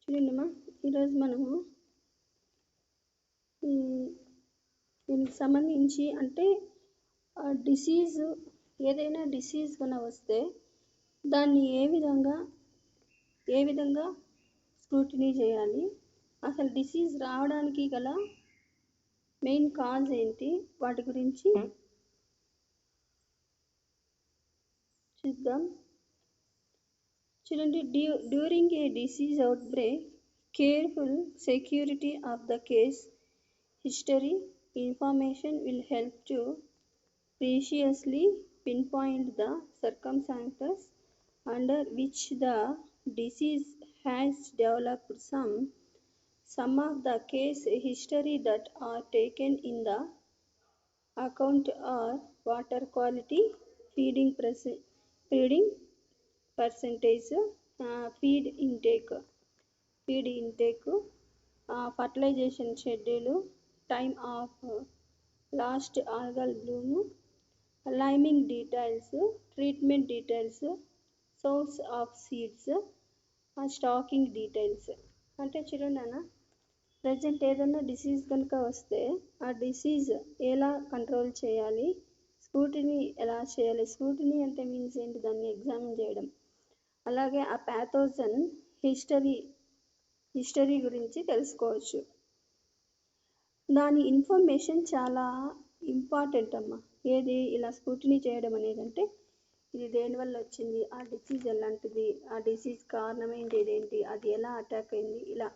చూడండమ్మా, ఈరోజు మనము దీనికి సంబంధించి అంటే డిసీజ్ ఏదైనా డిసీజ్ కన్నా వస్తే దాన్ని ఏ విధంగా స్క్రూటినీ చేయాలి, అసలు డిసీజ్ రావడానికి గల మెయిన్ కాజ్ ఏంటి, వాటి గురించి చూద్దాం. చూడండి, during a disease outbreak careful security of the case history information will help to precisely pinpoint the circumstances under which the disease has developed. Some of the case history that are taken in the account are water quality, feeding percentage, feed intake, fertilization schedule, time of last algal bloom, liming details, treatment details, source of seeds, stocking details. అంటే చూడండి అన్న, present ఏదైనా disease కనుక వస్తే ఆ disease ఎలా control చేయాలి, scrutiny ఎలా చేయాలి. స్క్రూటినీ అంటే మీన్స్ ఏంటి, దాన్ని ఎగ్జామిన్ చేయడం. అలాగే ఆ ప్యాథోజన్ హిస్టరీ గురించి తెలుసుకోవచ్చు. దాని ఇన్ఫర్మేషన్ చాలా ఇంపార్టెంట్ అమ్మా. ఏది ఇలా స్క్రూటినీ చేయడం అనేది, అంటే ఇది దేనివల్ల వచ్చింది, ఆ డిసీజ్ ఎలాంటిది, ఆ డిసీజ్ కారణమైంది ఏదేంటి, అది ఎలా అటాక్ అయింది, ఇలా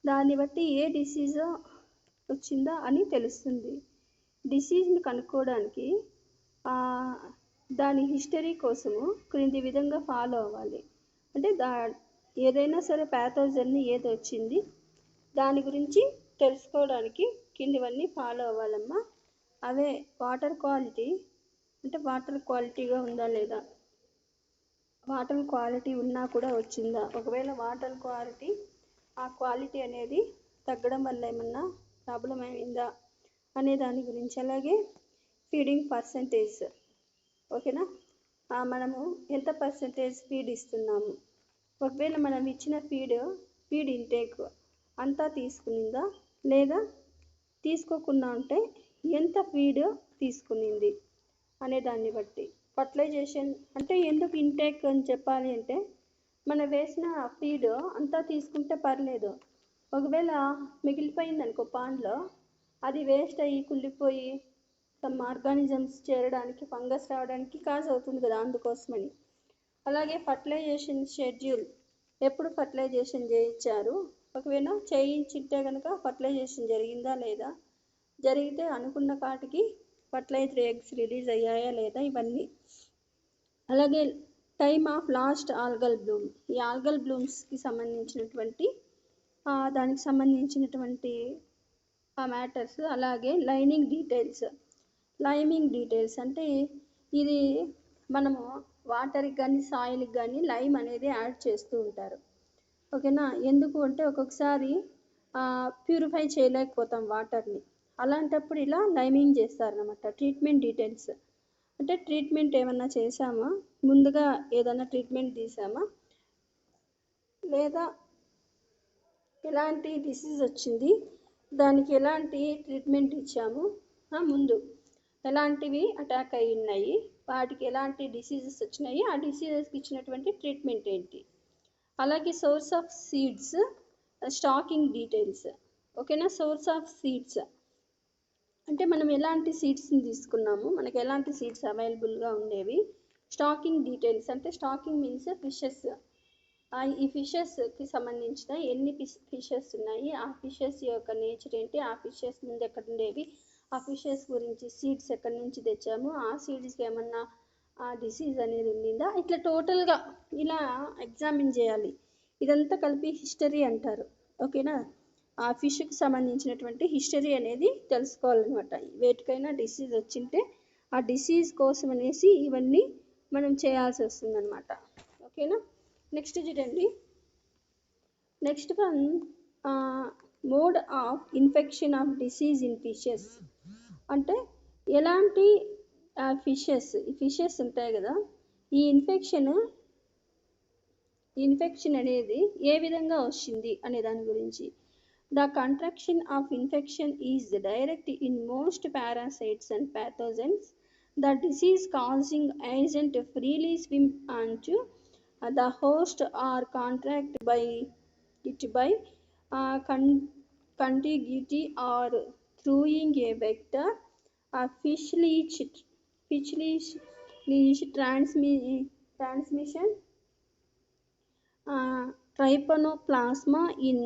దాన్ని బట్టి ఏ డిసీజ్ వచ్చిందా అని తెలుస్తుంది. డిసీజ్ని కనుక్కోవడానికి దాని హిస్టరీ కోసము క్రింది విధంగా ఫాలో అవ్వాలి. అంటే ఏదైనా సరే ప్యాథోజన్ని ఏది వచ్చింది దాని గురించి తెలుసుకోవడానికి కిందివన్నీ ఫాలో అవ్వాలమ్మా. అవే వాటర్ క్వాలిటీ, అంటే వాటర్ క్వాలిటీగా ఉందా లేదా, వాటర్ క్వాలిటీ ఉన్నా కూడా వచ్చిందా, ఒకవేళ వాటర్ క్వాలిటీ ఆ క్వాలిటీ అనేది తగ్గడం వల్ల ఏమన్నా ప్రాబ్లం అయిందా అనే దాని గురించి. అలాగే ఫీడింగ్ పర్సంటేజ్, ఓకేనా, మనము ఎంత పర్సంటేజ్ ఫీడ్ ఇస్తున్నాము, ఒకవేళ మనం ఇచ్చిన ఫీడ్ ఇంటేక్ అంతా తీసుకునిందా లేదా తీసుకోకుండా ఉంటే ఎంత ఫీడ్ తీసుకునింది అనే దాన్ని బట్టి. ఫర్టిలైజేషన్ అంటే ఎందుకు ఇంటేక్ అని చెప్పాలి అంటే, మనం వేసిన ఫీడ్ అంతా తీసుకుంటే పర్లేదు, ఒకవేళ మిగిలిపోయింది అనుకో పాండ్లో, అది వేస్ట్ అయ్యి కుళ్ళిపోయి సమ్ ఆర్గానిజమ్స్ చేరడానికి, ఫంగస్ రావడానికి కాజ్ అవుతుంది కదా, అందుకోసమని. అలాగే ఫర్టిలైజేషన్ షెడ్యూల్, ఎప్పుడు ఫర్టిలైజేషన్ చేయించారు, ఒకవేళ చేయించింటే కనుక ఫర్టిలైజేషన్ జరిగిందా లేదా, జరిగితే అనుకున్న కాటికి ఫర్టిలైజర్ ఎగ్స్ రిలీజ్ అయ్యాయా లేదా, ఇవన్నీ. అలాగే time of last algal Bloom, ఈ ఆల్గల్ బ్లూమ్స్కి సంబంధించినటువంటి దానికి సంబంధించినటువంటి మ్యాటర్స్. అలాగే లైమింగ్ డీటెయిల్స్ అంటే ఇది మనము వాటర్కి కానీ సాయిల్కి కానీ లైమ్ అనేది యాడ్ చేస్తూ ఉంటారు, ఓకేనా. ఎందుకు అంటే ఒక్కొక్కసారి ప్యూరిఫై చేయలేకపోతాం వాటర్ని, అలాంటప్పుడు ఇలా లైమింగ్ చేస్తారనమాట. ట్రీట్మెంట్ డీటెయిల్స్ అంటే ట్రీట్మెంట్ ఏమన్నా చేసామా, ముందుగా ఏదైనా ట్రీట్మెంట్ తీసామా, లేదా ఎలాంటి డిసీజ్ వచ్చింది దానికి ఎలాంటి ట్రీట్మెంట్ ఇచ్చాము, ముందు ఎలాంటివి అటాక్ అయి ఉన్నాయి, వాటికి ఎలాంటి డిసీజెస్ వచ్చినాయి, ఆ డిసీజెస్కి ఇచ్చినటువంటి ట్రీట్మెంట్ ఏంటి. అలాగే source of seeds, stocking details, ఓకేనా. సోర్స్ ఆఫ్ సీడ్స్ అంటే మనం ఎలాంటి సీడ్స్ని తీసుకున్నాము, మనకి ఎలాంటి సీడ్స్ అవైలబుల్గా ఉండేవి. స్టాకింగ్ డీటెయిల్స్ అంటే స్టాకింగ్ మీన్స్ ఫిషెస్, ఈ ఫిషెస్కి సంబంధించిన ఎన్ని ఫిషెస్ ఉన్నాయి, ఆ ఫిషెస్ యొక్క నేచర్ ఏంటి, ఆ ఫిషెస్ ముందు ఎక్కడ ఉండేవి, ఆ ఫిషెస్ గురించి సీడ్స్ ఎక్కడి నుంచి తెచ్చాము, ఆ సీడ్స్కి ఏమన్నా ఆ డిసీజ్ అనేది ఉండిందా, ఇట్లా టోటల్గా ఇలా ఎగ్జామిన్ చేయాలి. ఇదంతా కలిపి హిస్టరీ అంటారు, ఓకేనా. ఆ ఫిష్కి సంబంధించినటువంటి హిస్టరీ అనేది తెలుసుకోవాలన్నమాట. వేటికైనా డిసీజ్ వచ్చింటే ఆ డిసీజ్ కోసం అనేసి ఇవన్నీ మనం చేయాల్సి వస్తుందన్నమాట, ఓకేనా. నెక్స్ట్ చూడండి, next one mode of infection of disease in fishes. అంటే ఎలాంటి ఫిషెస్ ఉంటాయి కదా, ఈ ఇన్ఫెక్షన్ ఇన్ఫెక్షన్ అనేది ఏ విధంగా వచ్చింది అనే దాని గురించి. The contraction of infection is direct in most parasites and pathogens. The disease causing agent freely swim onto the host or contract by it by contiguity or throwing a vector. A fish leech transmission, trypanoplasma in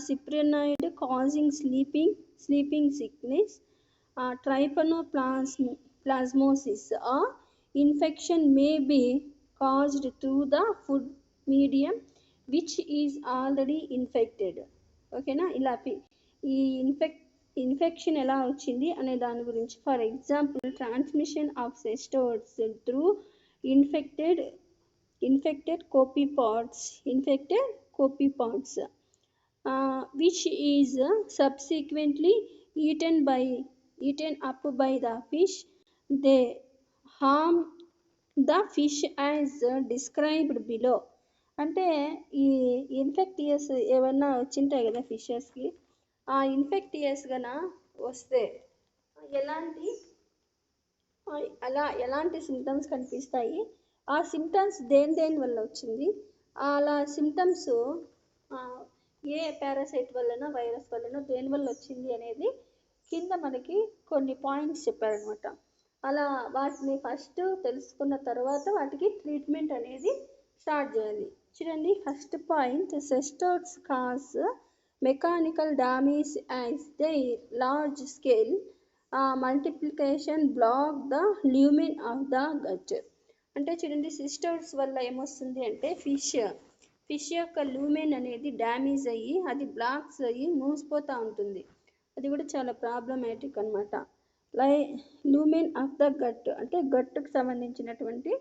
cyprinid causing sleeping sickness, trypanoplasmosis. Infection may be caused through the food medium which is already infected. ఓకేనా, ఇలా ఈ infection ఎలా వచ్చింది అనే దాని గురించి. For example, transmission of cestodes through infected copypods, which is subsequently eaten up by the fish. They harm the fish as described below. అంటే ఈ ఇన్ఫెక్టియస్ ఏమన్నా వచ్చింటాయి కదా ఫిషెస్కి, ఆ ఇన్ఫెక్టియస్ గన వస్తే ఎలాంటి సిమ్టమ్స్ కనిపిస్తాయి, ఆ సిమ్టమ్స్ దేని వల్ల వచ్చింది, అలా సిమ్టమ్స్ ఏ పారాసైట్ వలన వైరస్ వలన దేని వల్ల వచ్చింది అనేది కింద మనకి కొన్ని పాయింట్స్ చెప్పారనమాట. అలా వాటిని ఫస్ట్ తెలుసుకున్న తర్వాత వాటికి ట్రీట్మెంట్ అనేది స్టార్ట్ చేయాలి. చూడండి, first point, cestodes cause mechanical damage as they large scale multiplication block the lumen of the gut. అంటే చూడండి, సిస్టోడ్స్ వల్ల ఏమొస్తుంది అంటే ఫిష్ యొక్క లూమెన్ అనేది డ్యామేజ్ అయ్యి అది బ్లాక్స్ అయ్యి మూసిపోతూ ఉంటుంది. అది కూడా చాలా ప్రాబ్లమాటిక్ అనమాట. లూమెన్ ఆఫ్ ద గట్ అంటే గట్టుకు సంబంధించినటువంటి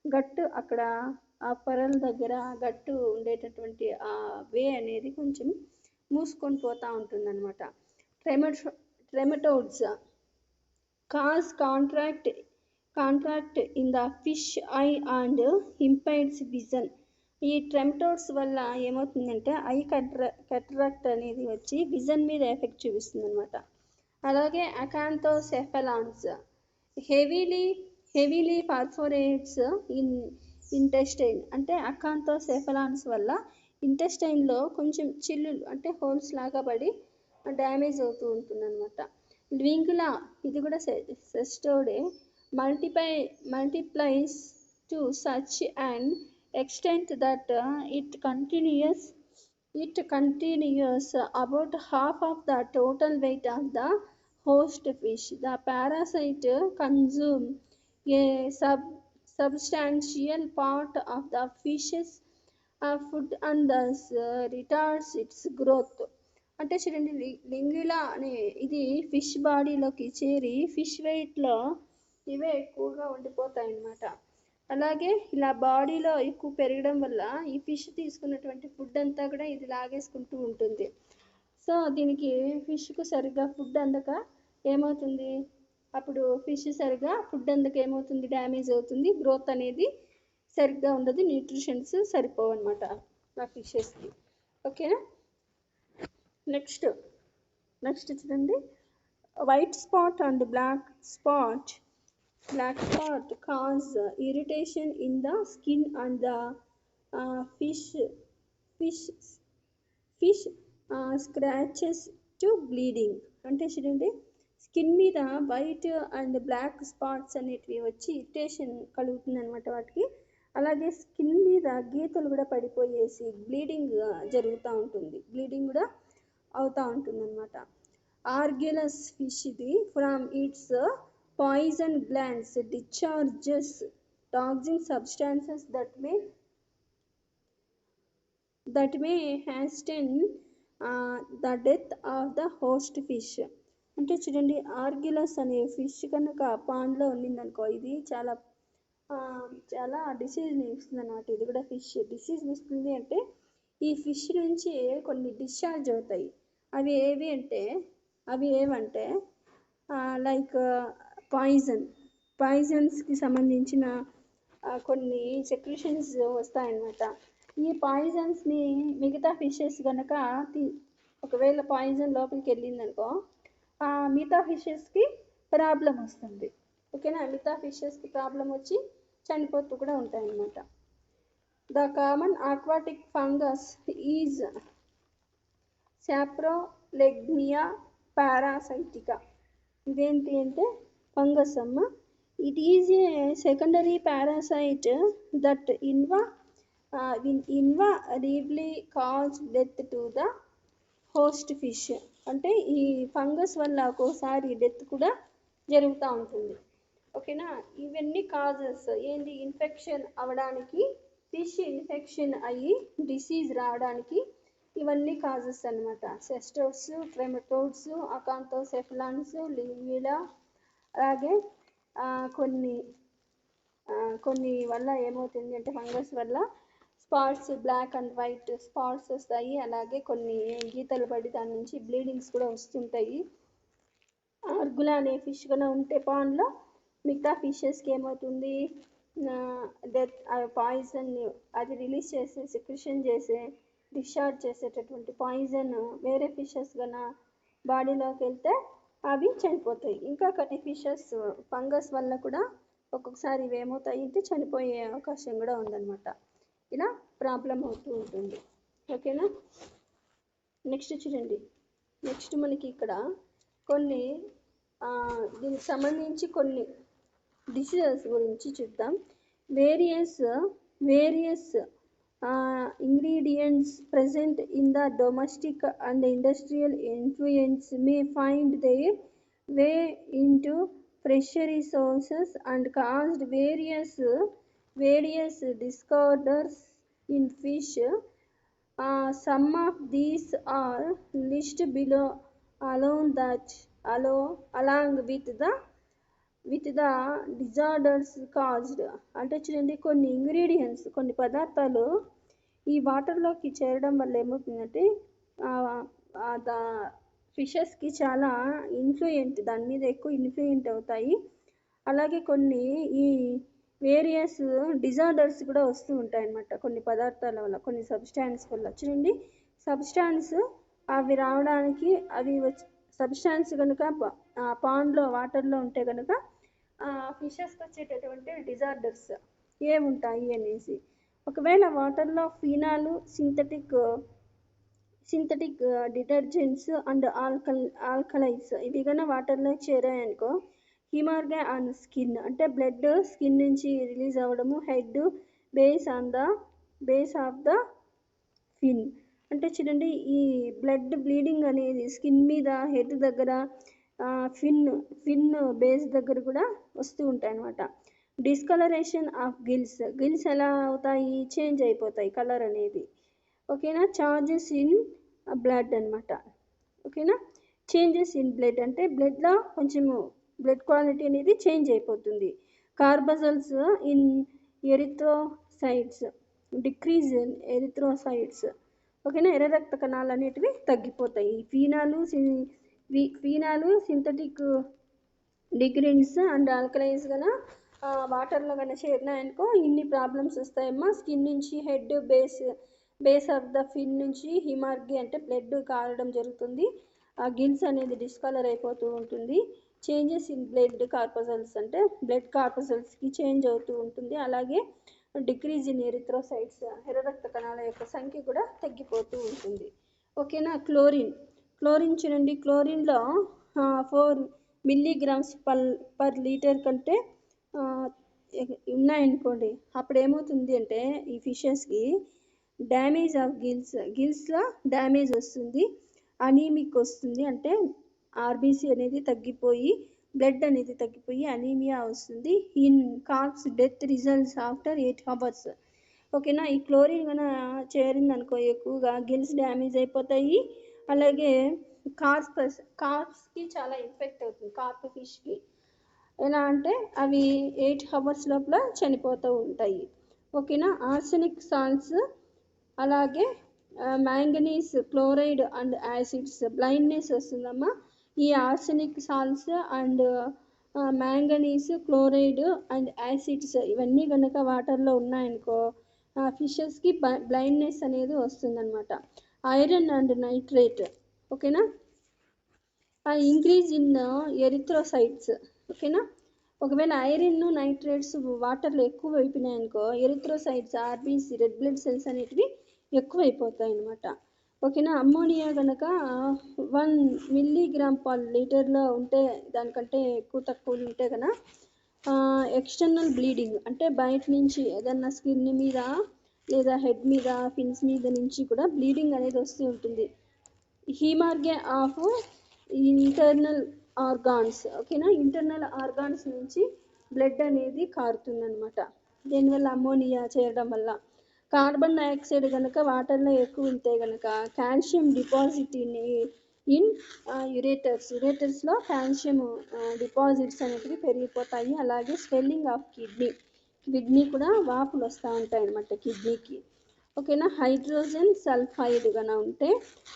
గట్టు, అక్కడ ఆ పొరల దగ్గర గట్టు ఉండేటటువంటి ఆ వే అనేది కొంచెం మూసుకొని పోతూ ఉంటుంది అనమాట. ట్రెమటోడ్స్ cause contract in the fish eye and impairs vision. ఈ ట్రెమటోడ్స్ వల్ల ఏమవుతుందంటే ఐ కట్రాక్ట్ అనేది వచ్చి విజన్ మీద ఎఫెక్ట్ చూపిస్తుంది అనమాట. అలాగే అకాంతోసెఫలాన్స్ హెవీలీ పర్ఫోరేట్స్ ఇన్ ఇంటెస్టైన్. అంటే అకాంతోసెఫలాన్స్ వల్ల ఇంటెస్టైన్లో కొంచెం చిల్లులు అంటే హోల్స్ లాగా పడి డ్యామేజ్ అవుతూ ఉంటుంది అనమాట. లింగులా, ఇది కూడా సెస్టోడే, multiplies to such an extent that it continues about half of the total weight of the host fish. The parasite consume a substantial part of the fish's food and thus retards its growth. అంటే చూడండి, లింగులా అనే ఇది fish బాడీలోకి చేరి fish వెయిట్లో ఇవే ఎక్కువగా ఉండిపోతాయి అన్నమాట. అలాగే ఇలా బాడీలో ఎక్కువ పెరగడం వల్ల ఈ ఫిష్ తీసుకున్నటువంటి ఫుడ్ అంతా కూడా ఇది లాగేసుకుంటూ ఉంటుంది. సో దీనికి ఫిష్కు సరిగ్గా ఫుడ్ అందక ఏమవుతుంది, అప్పుడు ఫిష్ సరిగ్గా ఫుడ్ అందక ఏమవుతుంది, డ్యామేజ్ అవుతుంది, గ్రోత్ అనేది సరిగ్గా ఉండదు, న్యూట్రిషన్స్ సరిపోవన్నమాట ఆ ఫిషెస్కి. ఓకేనా, నెక్స్ట్ చూడండి, white spot and black spot cause irritation in the skin and the fish scratches to bleeding. అంటే చూడండి, స్కిన్ మీద వైట్ అండ్ బ్లాక్ స్పాట్స్ అనేటివి వచ్చి ఇరిటేషన్ కలుగుతుంది అనమాట వాటికి. అలాగే స్కిన్ మీద గీతలు కూడా పడిపోయేసి బ్లీడింగ్ జరుగుతూ ఉంటుంది, బ్లీడింగ్ కూడా అవుతూ ఉంటుంది అనమాట. ఆర్గిలస్ ఫిష్ ఇది from it's poison glands discharges toxic substances that may hasten the death of the host fish. అంటే చూడండి, ఆర్గిలస్ అనే ఫిష్ కనుక పాండ్లో ఉండిందనుకో, ఇది చాలా డిసీజ్ని ఇస్తుంది అన్నమాట. ఇది కూడా ఫిష్ డిసీజ్ని ఇస్తుంది. అంటే ఈ ఫిష్ నుంచి కొన్ని డిశ్చార్జ్ అవుతాయి. అవి ఏవంటే లైక్ పాయిజన్స్కి సంబంధించిన కొన్ని సెక్రిషన్స్ వస్తాయన్నమాట. ఈ పాయిజన్స్ని మిగతా ఫిషెస్ కనుక ఒకవేళ పాయిజన్ లోపలికి వెళ్ళిందనుకో మిగతా ఫిషెస్కి ప్రాబ్లం వస్తుంది. ఓకేనా, మిగతా ఫిషెస్కి ప్రాబ్లం వచ్చి చనిపోతూ కూడా ఉంటాయన్నమాట. The common aquatic fungus is Saprolegnia parasitica. ఇదేంటి అంటే ఫంగస్ అమ్మ. It is a secondary parasite that invariably cause death to the host fish. అంటే ఈ ఫంగస్ వల్ల ఒక్కోసారి డెత్ కూడా జరుగుతూ ఉంటుంది. ఓకేనా, ఇవన్నీ కాజెస్ ఏంటి, ఇన్ఫెక్షన్ అవ్వడానికి, ఫిష్ ఇన్ఫెక్షన్ అయ్యి డిసీజ్ రావడానికి ఇవన్నీ కాజెస్ అనమాట. సెస్టోడ్స్, ట్రెమటోడ్స్, అకాంతోసెఫలాన్స్, లివిలా, అలాగే కొన్ని వల్ల ఏమవుతుంది అంటే ఫంగస్ వల్ల spots, black and white spots వస్తాయి. అలాగే కొన్ని గీతలు పడి దాని నుంచి బ్లీడింగ్స్ కూడా వస్తుంటాయి. ఆర్గులా అనే ఫిష్ కన్నా ఉంటే పాండ్లో మిగతా ఫిషెస్కి ఏమవుతుంది, డెత్ పాయిజన్ అది రిలీజ్ చేసే సెక్రిషన్ చేసే డిశ్చార్జ్ చేసేటటువంటి పాయిజన్ వేరే ఫిషెస్ కన్నా బాడీలోకి వెళ్తే అవి చనిపోతాయి. ఇంకా కొన్ని ఫిషెస్ ఫంగస్ వల్ల కూడా ఒక్కొక్కసారి ఇవి ఏమవుతాయి అంటే చనిపోయే అవకాశం కూడా ఉందన్నమాట. ఇలా ప్రాబ్లం అవుతూ ఉంటుంది. ఓకేనా, నెక్స్ట్ చూడండి. నెక్స్ట్ మనకి ఇక్కడ కొన్ని దీనికి సంబంధించి కొన్ని డిసీజెస్ గురించి చూద్దాం. Various ingredients present in the domestic and industrial influents may find their way into fishery sources and caused various disorders in fish. Some of these are listed below along with the disorders caused. అంటే చూడండి, కొన్ని ingredients, కొన్ని పదార్థాలు ఈ వాటర్లోకి చేరడం వల్ల ఏమవుతుందంటే ఫిషెస్కి చాలా దాని మీద ఎక్కువ ఇన్ఫ్లుయెంట్ అవుతాయి. అలాగే కొన్ని ఈ వేరియస్ డిజార్డర్స్ కూడా వస్తూ ఉంటాయి అన్నమాట కొన్ని పదార్థాల వల్ల, కొన్ని సబ్స్టాన్స్ వల్ల. చూడండి, సబ్స్టాన్స్ అవి రావడానికి సబ్స్టాన్స్ కనుక పాండ్లో వాటర్లో ఉంటే కనుక ఫిషెస్కి వచ్చేటటువంటి డిజార్డర్స్ ఏముంటాయి అనేసి, ఒకవేళ వాటర్లో phenol, synthetic detergents and alkaloids ఇవి కన్నా వాటర్లో చేరాయనుకో, హిమార్గా ఆన్ స్కిన్ అంటే బ్లడ్ స్కిన్ నుంచి రిలీజ్ అవ్వడము, హెడ్ బేస్ ఆఫ్ ద ఫిన్. అంటే చూడండి, ఈ బ్లీడింగ్ అనేది స్కిన్ మీద, హెడ్ దగ్గర, ఫిన్ బేస్ దగ్గర కూడా వస్తూ ఉంటాయి అన్నమాట. డిస్కలరేషన్ ఆఫ్ గిల్స్ ఎలా అవుతాయి, చేంజ్ అయిపోతాయి కలర్ అనేది. ఓకేనా, చార్జెస్ ఇన్ బ్లడ్ అనమాట. ఓకేనా, చేంజెస్ ఇన్ బ్లడ్ అంటే బ్లడ్లో కొంచెము బ్లడ్ క్వాలిటీ అనేది చేంజ్ అయిపోతుంది. కార్బజల్స్ in erythrocytes, decrease in erythrocytes. ఓకేనా, ఎర్ర రక్త కణాలు అనేటివి తగ్గిపోతాయి. Phenol synthetic detergents and alkalines కన్నా వాటర్లో కన్నా చేరినాయనుకో ఇన్ని ప్రాబ్లమ్స్ వస్తాయమ్మా. స్కిన్ నుంచి head, base of the fin నుంచి హిమార్గి అంటే బ్లడ్ కారడం జరుగుతుంది. గిల్స్ అనేది డిస్కలర్ అయిపోతూ ఉంటుంది. చేంజెస్ ఇన్ బ్లడ్ కార్పసల్స్ అంటే బ్లడ్ కార్పసల్స్కి చేంజ్ అవుతూ ఉంటుంది. అలాగే డిక్రీజ్ ఇన్ ఎరిథ్రోసైట్స్ ఎర్ర రక్త కణాల యొక్క సంఖ్య కూడా తగ్గిపోతూ ఉంటుంది. ఓకేనా, క్లోరిన్ చూడండి, క్లోరిన్లో 4 milligrams పర్ లీటర్ కంటే ఉన్నాయనుకోండి, అప్పుడు ఏమవుతుంది అంటే ఈ ఫిషెస్కి డ్యామేజ్ ఆఫ్ గిల్స్లో డ్యామేజ్ వస్తుంది, అనీమిక్ వస్తుంది. అంటే ఆర్బీసీ అనేది తగ్గిపోయి, బ్లడ్ అనేది తగ్గిపోయి అనీమియా వస్తుంది. In carps death results after 8 hours. ఓకేనా, ఈ క్లోరిన్ కన్నా చేరిందనుకో ఎక్కువగా గిల్స్ డ్యామేజ్ అయిపోతాయి. అలాగే కార్ప్స్కి చాలా ఎఫెక్ట్ అవుతుంది. కార్ప్ ఫిష్కి ఎలా అంటే అవి 8 hours లోపల చనిపోతూ ఉంటాయి. ఓకేనా, ఆర్సెనిక్ సాల్ట్స్, అలాగే manganese chloride and acids blindness వస్తుందమ్మా. ఈ arsenic salts and manganese, chloride and acids ఇవన్నీ కనుక వాటర్లో ఉన్నాయనుకో ఫిషెస్కి బ్లైండ్నెస్ అనేది వస్తుందన్నమాట. ఐరన్ అండ్ నైట్రేట్, ఓకేనా, ఇంక్రీజ్ ఇన్ ఎరిథ్రోసైట్స్, ఓకేనా. ఒకవేళ ఐరన్ నైట్రేట్స్ వాటర్లో ఎక్కువ అయిపోయినాయి అనుకో erythrocytes RBC red blood cells అనేటివి ఎక్కువ అయిపోతాయి అన్నమాట, ఓకేనా. అమ్మోనియా కనుక 1 మిల్లీగ్రామ్ పర్ లీటర్లో ఉంటే దానికంటే ఎక్కువ తక్కువ ఉంటే కనుక ఎక్స్టర్నల్ బ్లీడింగ్ అంటే బయట నుంచి ఏదన్నా స్కిన్ మీద లేదా హెడ్ మీద ఫిన్స్ మీద నుంచి కూడా బ్లీడింగ్ అనేది వస్తూ ఉంటుంది. హీమార్గే ఆఫ్ ఇంటర్నల్ ఆర్గాన్స్, ఓకేనా, ఇంటర్నల్ ఆర్గాన్స్ నుంచి బ్లడ్ అనేది కారుతుందన్నమాట దీనివల్ల అమ్మోనియా చేరడం వల్ల. కార్బన్ డైఆక్సైడ్ కనుక వాటర్లో ఎక్కువ ఉంటే కనుక కాల్షియం డిపాజిట్ ఇన్ యురేటర్స్లో కాల్షియం డిపాజిట్స్ అనేవి పెరిగిపోతాయి. అలాగే స్వెల్లింగ్ ఆఫ్ కిడ్నీ కూడా వాపులు వస్తూ ఉంటాయి అన్నమాట కిడ్నీకి, ఓకేనా. హైడ్రోజన్ సల్ఫైడ్ కనుక ఉంటే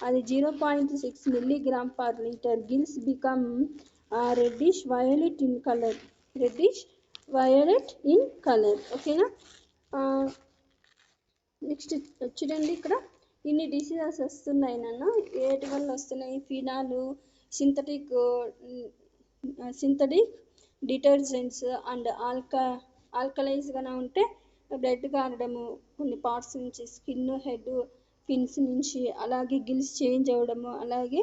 అది 0.6 milligram per litre, gills become reddish violet in colour, ఓకేనా. నెక్స్ట్ చూడండి, ఇక్కడ ఇన్ని డిసీజెస్ వస్తున్నాయి నాన్న, ఏటి వల్ల వస్తున్నాయి? ఫినాలు, సింథటిక్ డిటర్జెంట్స్ అండ్ ఆల్కలైజ్ గానే ఉంటే బ్లడ్ కారడము కొన్ని పార్ట్స్ నుంచి, స్కిన్, హెడ్, ఫిన్స్ నుంచి, అలాగే గిల్స్ చేంజ్ అవ్వడము, అలాగే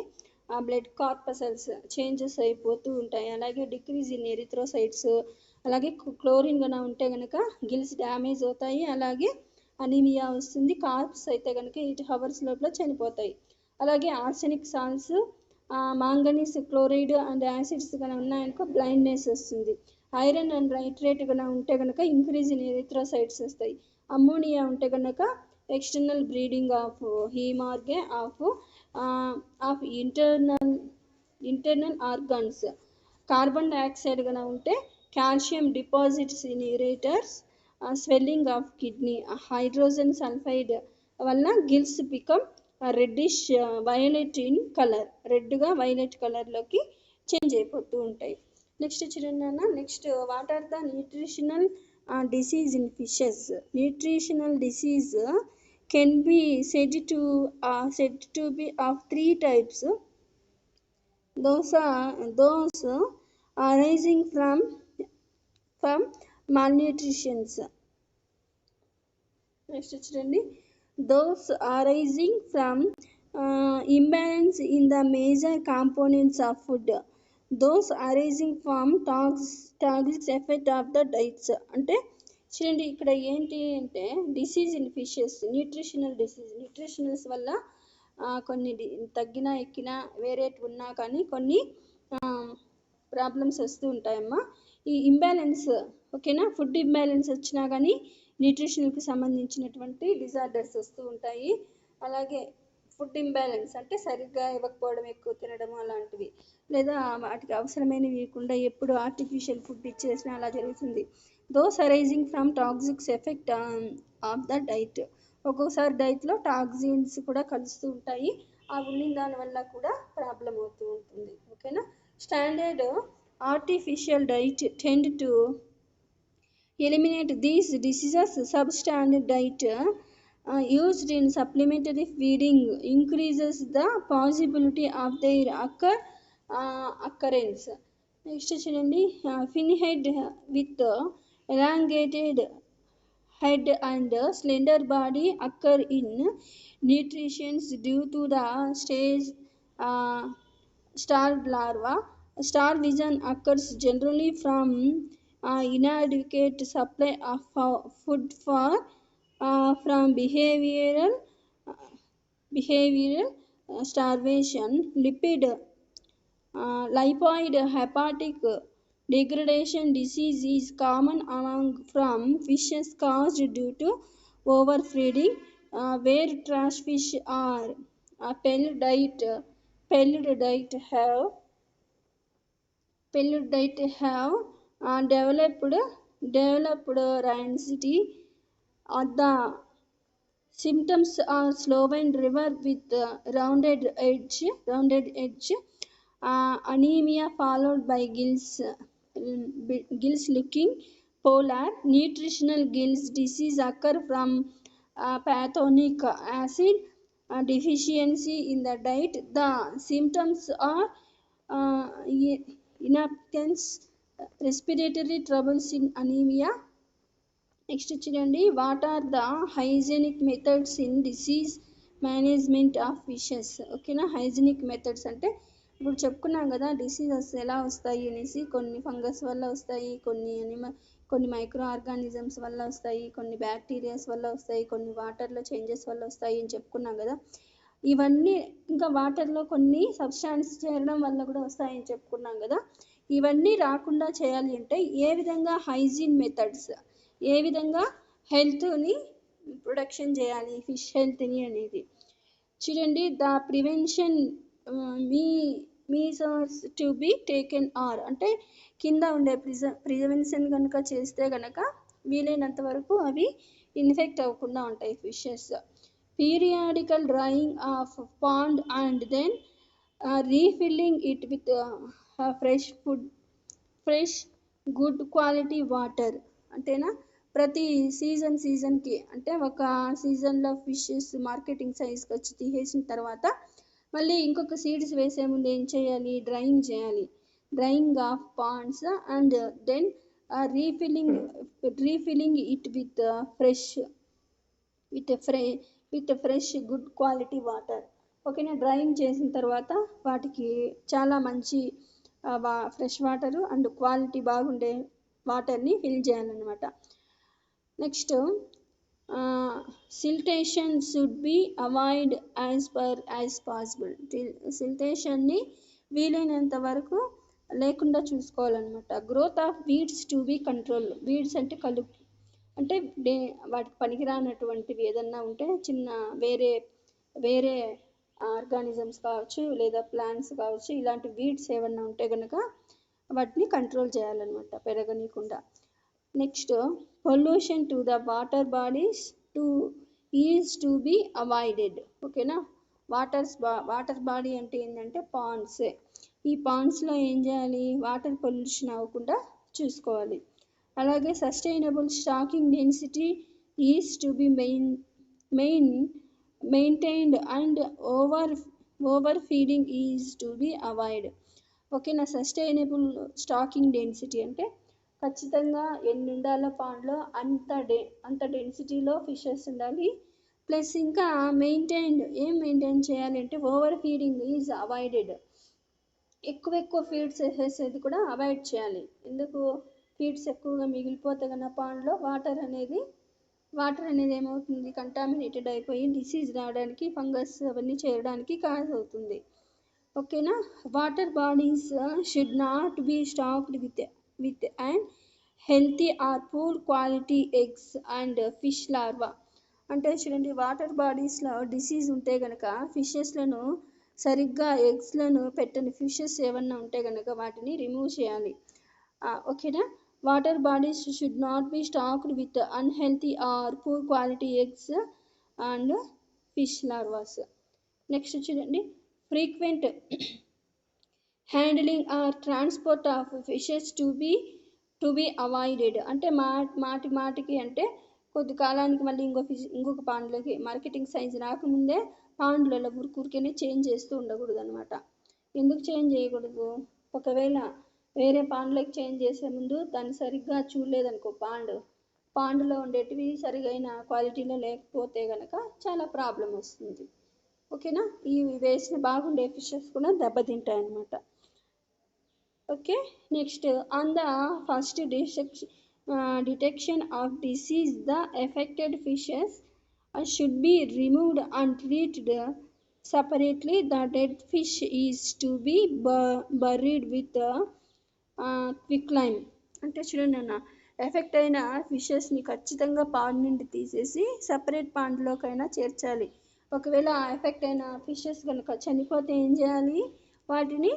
బ్లడ్ కార్పసల్స్ చేంజెస్ అయిపోతూ ఉంటాయి. అలాగే డిక్రీజ్ ఇన్ ఎరిథ్రోసైట్స్, అలాగే క్లోరిన్ గానే ఉంటే కనుక గిల్స్ డ్యామేజ్ అవుతాయి, అలాగే అనీమియా వస్తుంది. కార్ప్స్ అయితే కనుక 8 hours లోపల చనిపోతాయి. అలాగే arsenic salts, manganese, chloride and acids కనుక ఉన్నాయనుకో బ్లైండ్నెస్ వస్తుంది. ఐరన్ అండ్ నైట్రేట్ కనుక ఉంటే కనుక ఇంక్రీజ్ ఇన్ ఎరిథ్రోసైట్స్ వస్తాయి. అమ్మోనియా ఉంటే కనుక external bleeding of haemorrhage of internal organs. Carbon dioxide కనుక ఉంటే calcium deposits in ureters, swelling of kidney. Hydrogen sulphide వల్ల gills become reddish violet in colour, రెడ్గా వైలెట్ కలర్లోకి చేంజ్ అయిపోతూ ఉంటాయి. నెక్స్ట్ చూడండి, next what are the nutritional disease in fishes? Nutritional disease can be said to be of 3 types. Those arising from malnutrition. Next చూడండి, those arising from imbalance in the major components of food. Those arising from toxic effect of the diets. అంటే చూడండి, ఇక్కడ ఏంటి అంటే disease in fishes, న్యూట్రిషనల్స్ వల్ల కొన్ని తగ్గినా ఎక్కినా వేరే ఉన్నా కానీ కొన్ని ప్రాబ్లమ్స్ వస్తూ ఉంటాయమ్మా. ఈ ఇంబ్యాలెన్స్, ఓకేనా, ఫుడ్ ఇంబ్యాలెన్స్ వచ్చినా కానీ న్యూట్రిషన్కి సంబంధించినటువంటి డిజార్డర్స్ వస్తూ ఉంటాయి. అలాగే ఫుడ్ ఇంబ్యాలెన్స్ అంటే సరిగ్గా ఇవ్వకపోవడం, ఎక్కువ తినడం అలాంటివి, లేదా వాటికి అవసరమైనవి ఇవ్వకుండా ఎప్పుడు ఆర్టిఫిషియల్ ఫుడ్ ఇచ్చేసినా అలా జరుగుతుంది. Those arising from toxics effect of the diet. ఒక్కొక్కసారి డైట్లో టాక్సిన్స్ కూడా కలుస్తూ ఉంటాయి, ఆ ఉండిన దానివల్ల కూడా ప్రాబ్లం అవుతూ ఉంటుంది, ఓకేనా. Standard artificial diet tend to eliminate these diseases. Substandard diet used in supplementary feeding increases the possibility of their occurrence. Next చూడండి, finhead with elongated head and slender body occur in nutrition due to the stage starved larva. Starvation occurs generally from inadequate supply of food from behavioral starvation. Lipoid hepatic degradation disease is common among from fishes caused due to overfeeding, where trash fish are pellet diet have developed rancidity. The symptoms are slowed river with rounded edge, anemia followed by gills, gills looking polar. Nutritional gills disease occur from pathogenic acid deficiency in the diet. The symptoms are inaptness, respiratory troubles, in anemia. Next చూడండి, what are the hygienic methods in disease management of fishes. ఓకేనా, hygienic methods అంటే ఇప్పుడు చెప్పుకున్నాం కదా diseases ఎలా వస్తాయి అనేసి. కొన్ని ఫంగస్ వల్ల వస్తాయి, కొన్ని మైక్రో ఆర్గానిజమ్స్ వల్ల వస్తాయి, కొన్ని బ్యాక్టీరియాస్ వల్ల వస్తాయి, కొన్ని వాటర్లో చేంజెస్ వల్ల వస్తాయి అని చెప్పుకున్నాం కదా. ఇవన్నీ ఇంకా వాటర్లో కొన్ని సబ్స్టాన్స్ చేరడం వల్ల కూడా వస్తాయని చెప్పుకున్నాం కదా. ఇవన్నీ రాకుండా చేయాలి అంటే ఏ విధంగా హైజీన్ మెథడ్స్, ఏ విధంగా హెల్త్ని ప్రొడక్షన్ చేయాలి, ఫిష్ హెల్త్ని అనేది చూడండి. The prevention measures to be taken are అంటే కింద ఉండే ప్రివెన్షన్ కనుక చేస్తే కనుక వీలైనంత వరకు అవి ఇన్ఫెక్ట్ అవ్వకుండా ఉంటాయి fishes. Periodical drying of pond and then refilling it with fresh good quality water. అంటేనా ప్రతి సీజన్కి అంటే ఒక సీజన్లో ఫిషెస్ మార్కెటింగ్ సైజ్కి వచ్చి తీసేసిన తర్వాత మళ్ళీ ఇంకొక సీడ్స్ వేసే ముందు ఏం చేయాలి, డ్రైయింగ్ చేయాలి. Drying of ponds and then refilling it with fresh good quality water. ఓకేనా, డ్రైయింగ్ చేసిన తర్వాత వాటికి చాలా మంచి ఫ్రెష్ వాటరు అండ్ క్వాలిటీ బాగుండే వాటర్ని ఫిల్ చేయాలన్నమాట. Next siltation should be avoid as possible. సిల్టేషన్ని వీలైనంత వరకు లేకుండా చూసుకోవాలన్నమాట. Growth of weeds to be control. Weeds అంటే కలుపు, అంటే వాటికి పనికిరానటువంటివి ఏదన్నా ఉంటే చిన్న వేరే ఆర్గానిజమ్స్ కావచ్చు లేదా ప్లాంట్స్ కావచ్చు, ఇలాంటి వీడ్స్ ఏమన్నా ఉంటే కనుక వాటిని కంట్రోల్ చేయాలన్నమాట, పెరగనీయకుండా. Next pollution to the water bodies is to be avoided. ఓకేనా, వాటర్ బాడీ అంటే ఏంటంటే పాండ్సే. ఈ పాండ్స్లో ఏం చేయాలి, వాటర్ పొల్యూషన్ అవ్వకుండా చూసుకోవాలి. అలాగే sustainable stocking density is to be maintained and overfeeding is to be avoid. ఓకేనా, సస్టైనబుల్ స్టాకింగ్ డెన్సిటీ అంటే ఖచ్చితంగా ఎన్ని ఉండాలో పాండ్లో అంత డెన్సిటీలో ఫిషెస్ ఉండాలి. ప్లస్ ఇంకా మెయింటైన్ చేయాలి అంటే ఓవర్ ఫీడింగ్ ఈజ్ అవాయిడెడ్. ఎక్కువ ఫీడ్స్ వేసేది కూడా అవాయిడ్ చేయాలి. ఎందుకు, ఫీడ్స్ ఎక్కువగా మిగిలిపోతే కన్నా పాండ్లో వాటర్ అనేది ఏమవుతుంది, కంటామినేటెడ్ అయిపోయి డిసీజ్ రావడానికి, ఫంగస్ అవన్నీ చేరడానికి కాజ్ అవుతుంది. ఓకేనా, water bodies should not be stocked with and healthy or poor quality eggs and fish larva. అంటే చూడండి, వాటర్ బాడీస్లో డిసీజ్ ఉంటే కనుక ఫిషెస్లను సరిగ్గా ఎగ్స్లను పెట్టని ఫిషెస్ ఏమన్నా ఉంటే కనుక వాటిని రిమూవ్ చేయాలి. ఓకేనా, water bodies should not be stocked with unhealthy or poor quality eggs and fish larvas. Next చూడండి, frequent handling or transport of fishes to be avoided. అంటే మాటికి అంటే కొద్ది కాలానికి మళ్ళీ ఇంకొక పాండ్లోకి మార్కెటింగ్ సైజ్ రాకముందే పాండ్లలో ఊరికేనే చేంజ్ చేస్తూ ఉండకూడదు అనమాట. ఎందుకు చేంజ్ చేయకూడదు, ఒకవేళ వేరే పాండ్లోకి చేంజ్ చేసే ముందు దాన్ని సరిగ్గా చూడలేదనుకో, పాండులో ఉండేటివి సరిగైన క్వాలిటీలో లేకపోతే కనుక చాలా ప్రాబ్లం వస్తుంది. ఓకేనా, ఈ వేసిన బాగుండే ఫిషెస్ కూడా దెబ్బతింటాయి అన్నమాట. Okay, next on the first detection of disease the affected fishes should be removed and treated separately. The dead fish is to be buried with quicklime. అంటే చూడండి అన్న, ఎఫెక్ట్ అయిన ఫిషెస్ని ఖచ్చితంగా పాండ్ నుండి తీసేసి సపరేట్ పాండ్లోకైనా చేర్చాలి. ఒకవేళ ఎఫెక్ట్ అయిన ఫిషెస్ కనుక చనిపోతే ఏం చేయాలి, వాటిని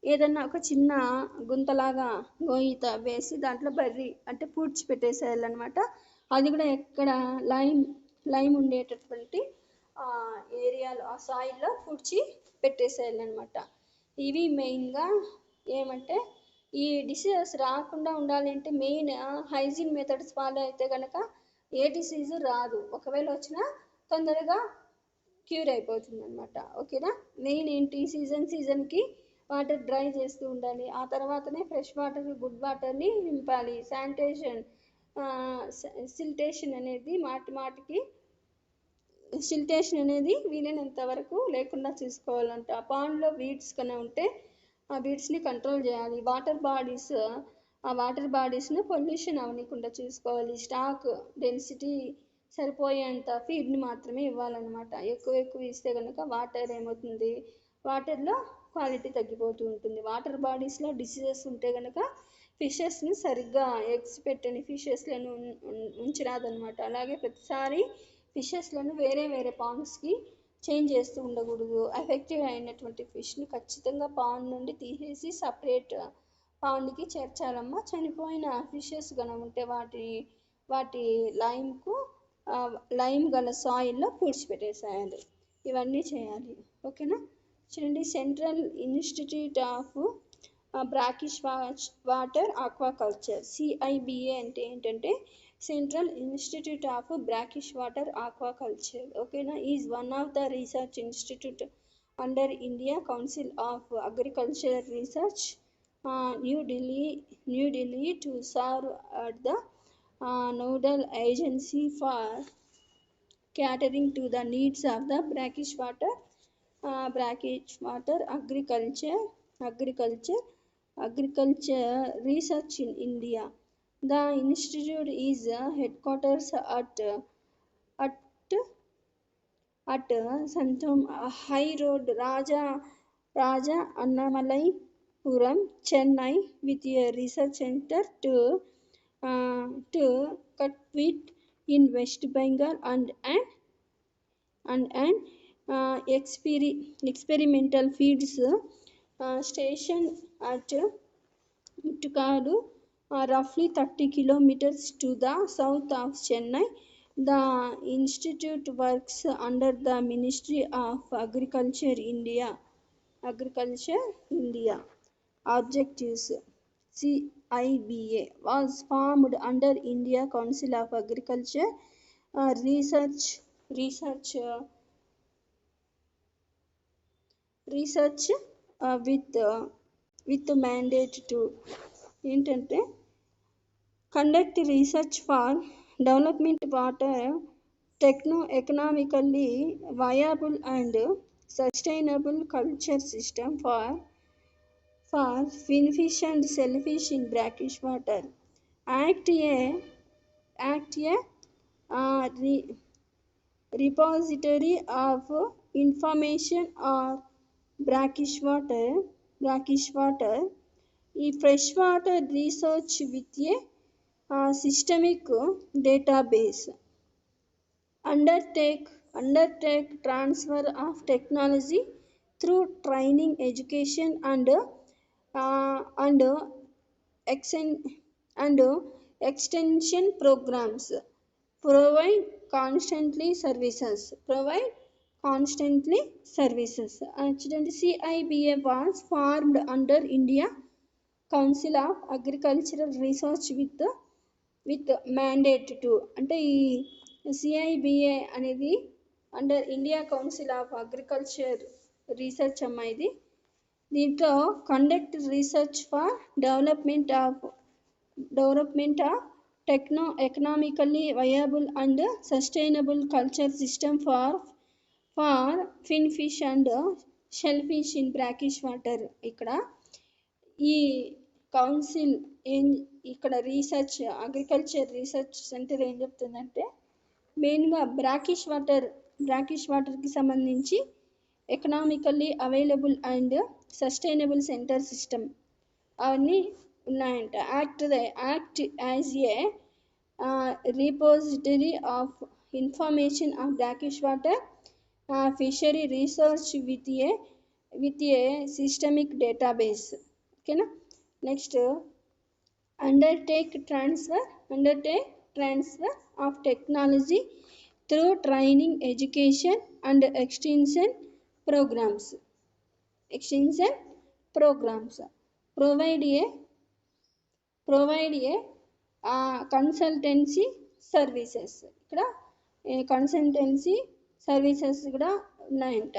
ఏదన్నా ఒక చిన్న గుంతలాగా గోయిత వేసి దాంట్లో అంటే పూడ్చి పెట్టేసేయాలన్నమాట. అది కూడా ఎక్కడ లైమ్ ఉండేటటువంటి ఏరియాలో, ఆ సాయిల్లో పూడ్చి పెట్టేసేయాలన్నమాట. ఇవి మెయిన్గా ఏమంటే ఈ డిసీజెస్ రాకుండా ఉండాలి అంటే మెయిన్ హైజీన్ మెథడ్స్ ఫాలో అయితే కనుక ఏ డిసీజు రాదు. ఒకవేళ వచ్చినా తొందరగా క్యూర్ అయిపోతుంది అనమాట. ఓకేనా. మెయిన్ ఏంటి, సీజన్కి వాటర్ డ్రై చేస్తూ ఉండాలి. ఆ తర్వాతనే ఫ్రెష్ వాటర్, గుడ్ వాటర్ని నింపాలి. శానిటేషన్, సిల్టేషన్ అనేది మాటికి సిల్టేషన్ అనేది వీలైనంత వరకు లేకుండా చూసుకోవాలంట. పాండ్లో వీడ్స్ కన్నా ఉంటే ఆ వీడ్స్ని కంట్రోల్ చేయాలి. ఆ వాటర్ బాడీస్ను పొల్యూషన్ అవ్వకుండా చూసుకోవాలి. స్టాక్ డెన్సిటీ సరిపోయేంత ఫీడ్ని మాత్రమే ఇవ్వాలన్నమాట. ఎక్కువ ఇస్తే కనుక వాటర్ ఏమవుతుంది, వాటర్లో క్వాలిటీ తగ్గిపోతూ ఉంటుంది. వాటర్ బాడీస్లో డిసీజెస్ ఉంటే కనుక ఫిషెస్ని సరిగ్గా ఎగ్స్ పెట్టని ఫిషెస్లను ఉంచరాదనమాట. అలాగే ప్రతిసారి ఫిషెస్లను వేరే పాండ్స్కి చేంజ్ చేస్తూ ఉండకూడదు. ఎఫెక్టివ్ అయినటువంటి ఫిష్ని ఖచ్చితంగా పాండ్ నుండి తీసేసి సపరేట్ పాండ్కి చేర్చాలమ్మా. చనిపోయిన ఫిషెస్ కనుక ఉంటే వాటి లైమ్ గల సాయిల్లో పూడ్చిపెట్టేసేయాలి. ఇవన్నీ చేయాలి. ఓకేనా. చూడండి, central institute of brackish water aquaculture, CIBA అంటే ఏంటంటే central institute of brackish water aquaculture. ఓకేనా. Is one of the research institute under India council of agriculture research, New Delhi to serve at the nodal agency for catering to the needs of the brackish water agriculture research in India. The institute is headquarters at Santham High Road, Raja Annamalai Puram, Chennai, with a research center to Katwit in West Bengal and an experimental feeds station at Muttukadu, roughly 30 kilometers to the south of Chennai. The institute works under the Ministry of Agriculture, India. Objectives: CIBA was formed under India Council of Agriculture Research with mandate to ఏంటంటే conduct research for development water economically viable and sustainable culture system for finfish and shellfish in brackish water. Act a repository of information or brackish water, freshwater research with a systemic database. Undertake transfer of technology through training, education and extension programs. Provide constantly services. Actually, CIBA was formed under India Council of Agricultural Research with mandate to, అంటే ఈ CIBA అనేది under India council of agriculture research అమ్మా. ఇది దీంట్లో conduct research for development of economically viable and sustainable culture system for finfish and shellfish in brackish water. ఇక్కడ ఈ council ఇక్కడ agriculture research centre ఏం చెప్తుందంటే మెయిన్గా బ్రాకిష్ వాటర్కి సంబంధించి economically available and sustainable centre system అవన్నీ ఉన్నాయంట. Act as a repository of information of brackish water fishery research with a systemic database. Okay na. Next, undertake transfer of technology through training, education and extension programs. Provide a provide a consultancy services. ఇక్కడ consultancy services కూడా ఉన్నాయంట.